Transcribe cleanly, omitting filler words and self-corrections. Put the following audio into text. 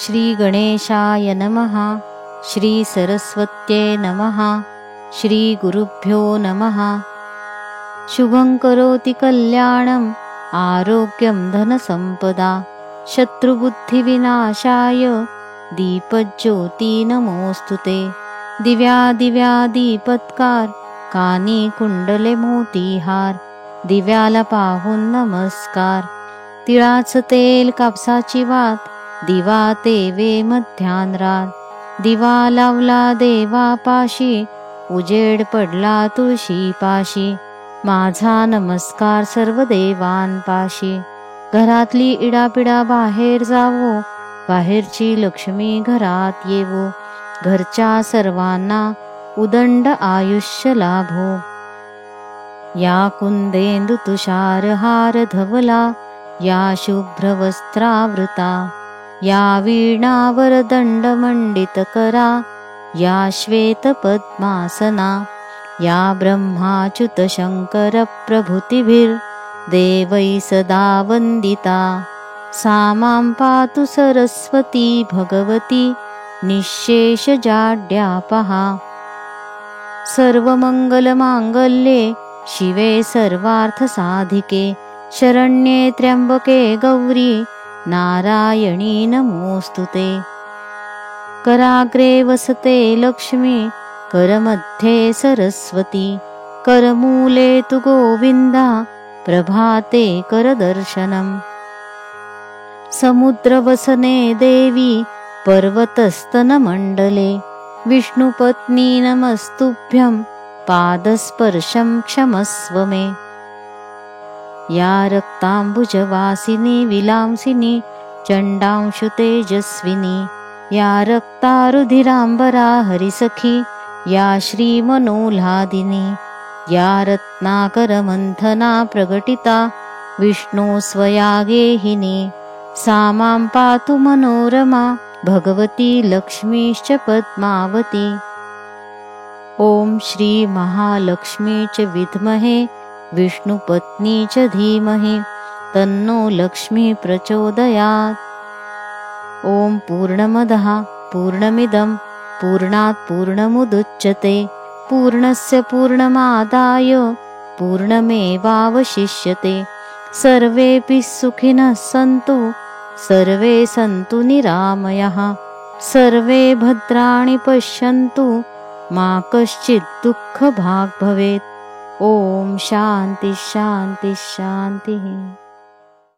श्री गणेशाय नमः। श्री सरस्वत्यै नमः। श्री गुरुभ्यो नमः। शुभं करोति कल्याणं आरोग्यं धनसम्पदा शत्रुबुद्धिविनाशाय दीपज्योति नमोस्तुते। दिव्या दीपत्कार कानी कुंडले मोतीहार दिव्याला पाहून नमस्कार। तिळाचं तेल कापसाची वात दिवा तेवे मध्यान रात दिवा लावला देवापाशी उजेड पडला तुळशीपाशी। माझा नमस्कार सर्व देवांपाशी। घरातली इडापिडा बाहेर जावो बाहेरची लक्ष्मी घरात येवो घरच्या सर्वांना उदंड आयुष्य लाभो। या कुंदेंदु तुषार हार धवला या शुभ्रवस्त्रावृता या वीणावर दंड मंडित करा या श्वेत पद्मासना या ब्रह्माच्युत शंकर प्रभृतिभिर देवै सदा वंदिता। सा मां पातु सरस्वती भगवती निःशेष जाड्यापहा। सर्वमंगलमांगल्ये शिवे सर्वार्थसाधिके शरण्ये त्र्यंबके गौरी नारायणी नमोस्तुते। कराग्रे वसते लक्ष्मी करमध्ये सरस्वती करमूले तु गोविंदा प्रभाते करदर्शनम्। समुद्रवसने देवी पर्वतस्तनमण्डले विष्णुपत्नी नमस्तुभ्यं पादस्पर्शं क्षमस्व मे। या रक्ताम्बुजवासिनी विलांसिनी चण्डांशु तेजस्विनी या रक्तारुधिराम्बरा हरिसखी या श्रीमनोल्हादिनी या रत्नाकरमन्थना प्रकटिता विष्णु स्वया गेहिनी। सा मां पातु मनोरमा भगवती लक्ष्मीश्च पद्मावती। ॐ श्री महालक्ष्मी च विद्महे विष्णुपत्नी च धीमहि तन्नो लक्ष्मी प्रचोदयात्। ॐ पूर्णमदः पूर्णमिदं पूर्णात् पूर्णमुदच्यते पूर्णस्य पूर्णमादाय पूर्णमेवावशिष्यते। सर्वेऽपि सुखिनः सन्तु सर्वे सन्तु निरामयाः सर्वे भद्राणि पश्यन्तु मा कश्चित् दुःखभाग् भवेत्। ॐ शान्ति शान्ति शान्तिः।